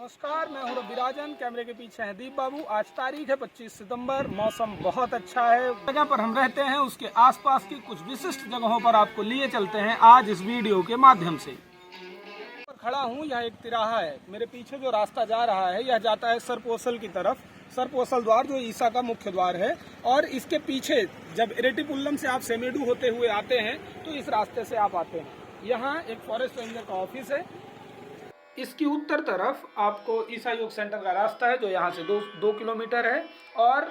नमस्कार, मैं हूं रविराजन। कैमरे के पीछे हैं दीप बाबू। आज तारीख है 25 सितंबर। मौसम बहुत अच्छा है। जगह पर हम रहते हैं उसके आसपास की कुछ विशिष्ट जगहों पर आपको लिए चलते हैं आज इस वीडियो के माध्यम से। खड़ा हूं, यह एक तिराहा है। मेरे पीछे जो रास्ता जा रहा है यह जाता है सरपोसल की तरफ। सरपोसल द्वार जो ईसा का मुख्य द्वार है, और इसके पीछे जब इरेटिपुल्लम से आप सेमेडू होते हुए आते हैं तो इस रास्ते से आप आते हैं। यहाँ एक फॉरेस्ट रेंजर का ऑफिस है। इसकी उत्तर तरफ आपको ईसा योग सेंटर का रास्ता है जो यहाँ से 2 किलोमीटर है, और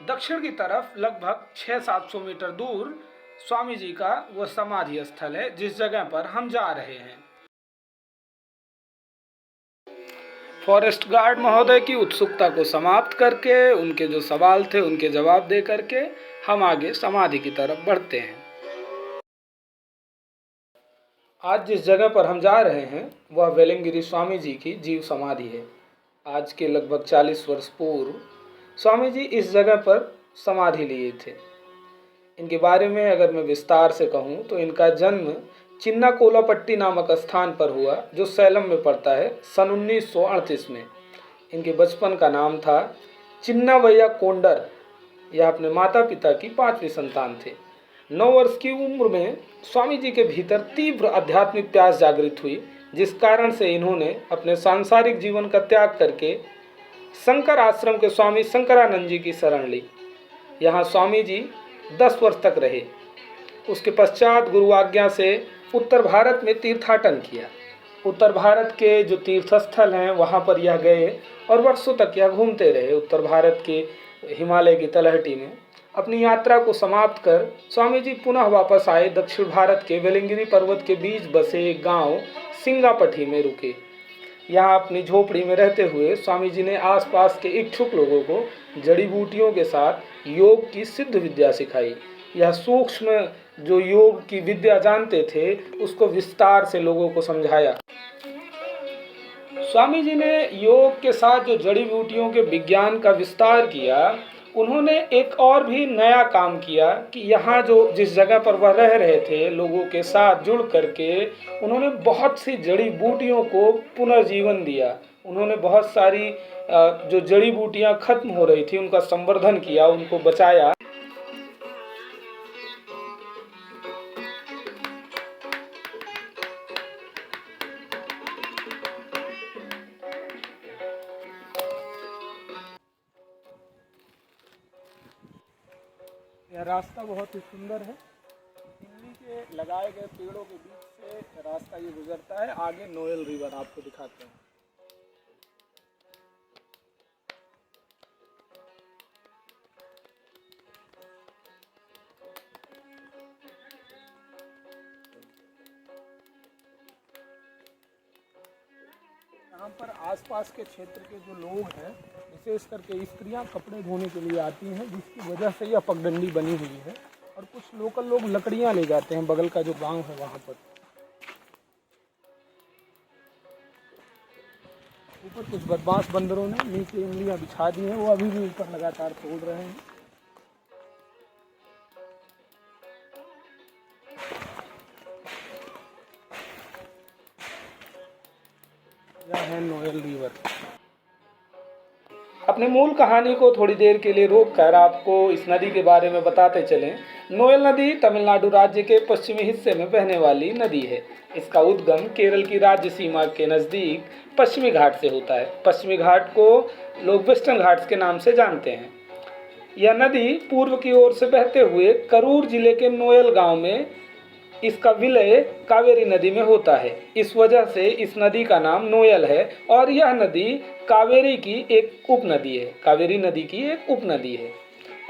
दक्षिण की तरफ लगभग 600-700 मीटर दूर स्वामी जी का वह समाधि स्थल है जिस जगह पर हम जा रहे हैं। फॉरेस्ट गार्ड महोदय की उत्सुकता को समाप्त करके, उनके जो सवाल थे उनके जवाब दे करके हम आगे समाधि की तरफ बढ़ते हैं। आज जिस जगह पर हम जा रहे हैं वह वेलंगिरी स्वामी जी की जीव समाधि है। आज के लगभग 40 वर्ष पूर्व स्वामी जी इस जगह पर समाधि लिए थे। इनके बारे में अगर मैं विस्तार से कहूँ तो इनका जन्म चिन्ना कोलापट्टी नामक स्थान पर हुआ जो सैलम में पड़ता है सन 1938 में। इनके बचपन का नाम था चिन्नावैया कोंडर। यह अपने माता पिता की 5वीं संतान थे। 9 वर्ष की उम्र में स्वामी जी के भीतर तीव्र आध्यात्मिक प्यास जागृत हुई, जिस कारण से इन्होंने अपने सांसारिक जीवन का त्याग करके शंकर आश्रम के स्वामी शंकरानंद जी की शरण ली। यहाँ स्वामी जी 10 वर्ष तक रहे। उसके पश्चात गुरु आज्ञा से उत्तर भारत में तीर्थाटन किया। उत्तर भारत के जो तीर्थ स्थल हैं वहाँ पर यह गए और वर्षों तक यह घूमते रहे। उत्तर भारत के हिमालय की तलहटी में अपनी यात्रा को समाप्त कर स्वामी जी पुनः वापस आए। दक्षिण भारत के वेलंगिरी पर्वत के बीच बसे एक गांव सिंगापट्टी में रुके। यहाँ अपनी झोपड़ी में रहते हुए स्वामी जी ने आसपास के इच्छुक लोगों को जड़ी बूटियों के साथ योग की सिद्ध विद्या सिखाई। यह सूक्ष्म जो योग की विद्या जानते थे उसको विस्तार से लोगों को समझाया। स्वामी जी ने योग के साथ जो जड़ी बूटियों के विज्ञान का विस्तार किया, उन्होंने एक और भी नया काम किया कि यहाँ जो जिस जगह पर वह रह रहे थे लोगों के साथ जुड़ करके उन्होंने बहुत सी जड़ी बूटियों को पुनर्जीवन दिया। उन्होंने बहुत सारी जो जड़ी बूटियाँ खत्म हो रही थी उनका संवर्धन किया, उनको बचाया। यह रास्ता बहुत ही सुंदर है। इमली के लगाए गए पेड़ों के बीच से रास्ता ये गुजरता है। आगे नोएल रिवर आपको दिखाते हैं। यहाँ पर आसपास के क्षेत्र के जो लोग हैं, विशेष करके स्त्रियाँ कपड़े धोने के लिए आती हैं, जिसकी वजह से यह पगडंडी बनी हुई है। और कुछ लोकल लोग लकड़ियाँ ले जाते हैं बगल का जो गांव है वहाँ पर। ऊपर कुछ बदमाश बंदरों ने नीचे इमलियाँ बिछा दी हैं, वो अभी भी ऊपर लगातार तोड़ रहे हैं। यह है नोएल रिवर। अपने मूल कहानी को थोड़ी देर के लिए रोककर आपको इस नदी के बारे में बताते चलें। नोएल नदी तमिलनाडु राज्य के पश्चिमी हिस्से में बहने वाली नदी है। इसका उद्गम केरल की राज्य सीमा के नज़दीक पश्चिमी घाट से होता है। पश्चिमी घाट को लोग वेस्टर्न घाट्स के नाम से जानते हैं। यह नदी पूर्व की ओर से बहते हुए करूर जिले के नोएल गांव में इसका विलय कावेरी नदी में होता है। इस वजह से इस नदी का नाम नोएल है, और यह नदी कावेरी की एक उपनदी है। कावेरी नदी की एक उपनदी है।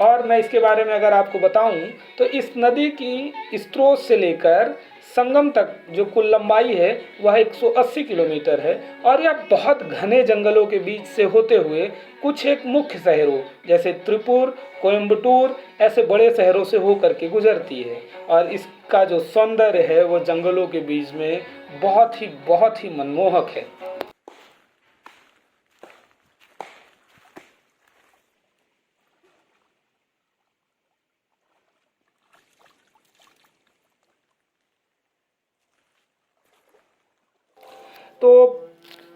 और मैं इसके बारे में अगर आपको बताऊं तो इस नदी की स्रोत से लेकर संगम तक जो कुल लंबाई है वह 180 किलोमीटर है, और यह बहुत घने जंगलों के बीच से होते हुए कुछ एक मुख्य शहरों जैसे त्रिपुर, कोयम्बटूर ऐसे बड़े शहरों से होकर के गुजरती है। और इसका जो सौंदर्य है वो जंगलों के बीच में बहुत ही मनमोहक है। तो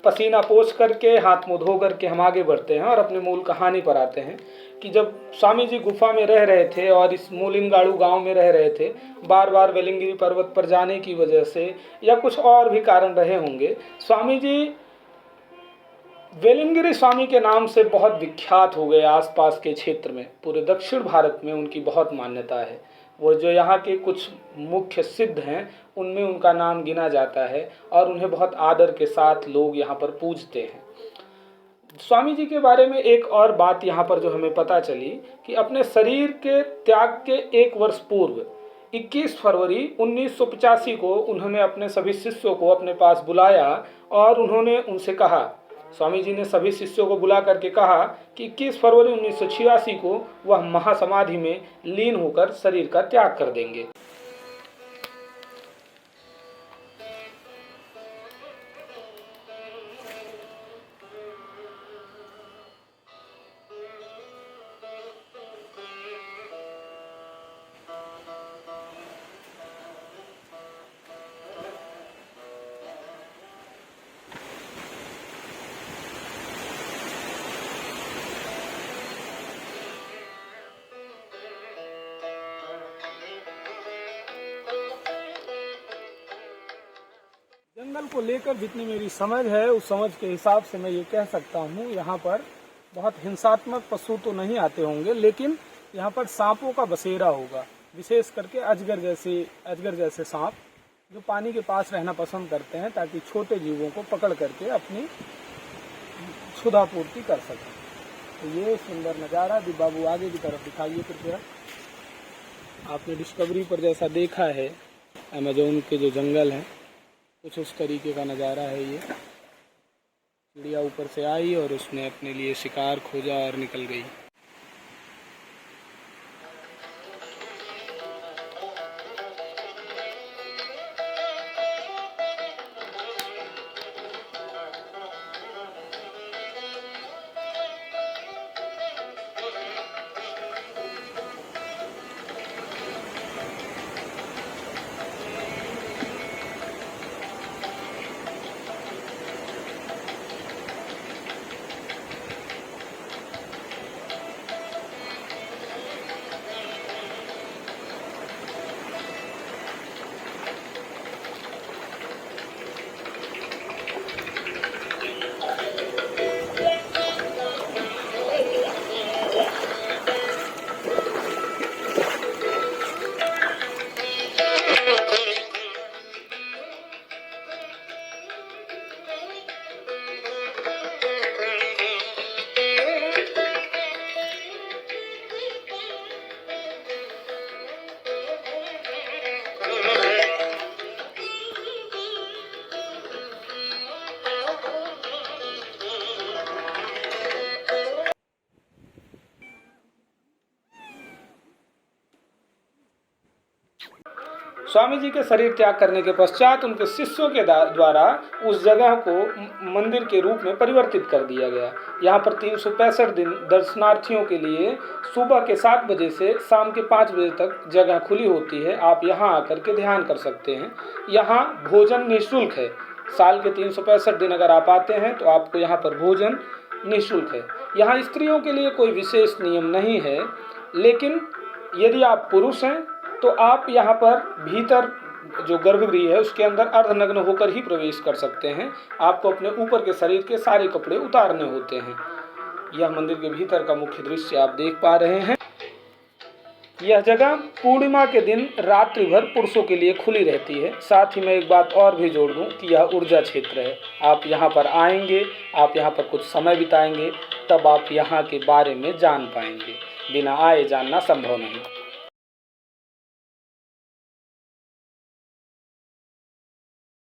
पसीना पोंछ करके, हाथ मुंह धो करके हम आगे बढ़ते हैं और अपने मूल कहानी पर आते हैं कि जब स्वामी जी गुफा में रह रहे थे और इस मूलिंगाड़ू गांव में रह रहे थे, बार बार वेलिंगिरी पर्वत पर जाने की वजह से या कुछ और भी कारण रहे होंगे, स्वामी जी वेलिंगिरी स्वामी के नाम से बहुत विख्यात हो गए। आसपास के क्षेत्र में, पूरे दक्षिण भारत में उनकी बहुत मान्यता है। वो जो यहाँ के कुछ मुख्य सिद्ध हैं उनमें उनका नाम गिना जाता है और उन्हें बहुत आदर के साथ लोग यहाँ पर पूजते हैं। स्वामी जी के बारे में एक और बात यहाँ पर जो हमें पता चली कि अपने शरीर के त्याग के 1 वर्ष पूर्व 21 फरवरी 1985 को उन्होंने अपने सभी शिष्यों को अपने पास बुलाया और उन्होंने उनसे कहा, स्वामी जी ने सभी शिष्यों को बुला करके कहा कि 21 फरवरी 1986 को वह महासमाधि में लीन होकर शरीर का त्याग कर देंगे। जंगल को लेकर जितनी मेरी समझ है, उस समझ के हिसाब से मैं ये कह सकता हूँ, यहाँ पर बहुत हिंसात्मक पशु तो नहीं आते होंगे, लेकिन यहाँ पर सांपों का बसेरा होगा। विशेष करके अजगर जैसे सांप जो पानी के पास रहना पसंद करते हैं ताकि छोटे जीवों को पकड़ करके अपनी क्षुधा पूर्ति कर सकें। तो ये सुंदर नज़ारा बाबू आगे की तरफ दिखाइए कृपया। आपने डिस्कवरी पर जैसा देखा है अमेजोन के जो जंगल हैं, कुछ उस तरीके का नज़ारा है। ये चिड़िया ऊपर से आई और उसने अपने लिए शिकार खोजा और निकल गई। स्वामी जी के शरीर त्याग करने के पश्चात उनके शिष्यों के द्वारा उस जगह को मंदिर के रूप में परिवर्तित कर दिया गया। यहाँ पर 365 दिन दर्शनार्थियों के लिए सुबह के 7 बजे से शाम के 5 बजे तक जगह खुली होती है। आप यहाँ आकर के ध्यान कर सकते हैं। यहाँ भोजन निःशुल्क है। साल के 365 दिन अगर आप आते हैं तो आपको यहाँ पर भोजन निःशुल्क है। यहाँ स्त्रियों के लिए कोई विशेष नियम नहीं है, लेकिन यदि आप पुरुष हैं तो आप यहाँ पर भीतर जो गर्भगृह है उसके अंदर अर्धनग्न होकर ही प्रवेश कर सकते हैं। आपको अपने ऊपर के शरीर के सारे कपड़े उतारने होते हैं। यह मंदिर के भीतर का मुख्य दृश्य आप देख पा रहे हैं। यह जगह पूर्णिमा के दिन रात्रि भर पुरुषों के लिए खुली रहती है। साथ ही मैं एक बात और भी जोड़ दूं कि यह ऊर्जा क्षेत्र है। आप यहाँ पर आएंगे, आप यहाँ पर कुछ समय बिताएंगे, तब आप यहाँ के बारे में जान पाएंगे। बिना आए जानना संभव नहीं।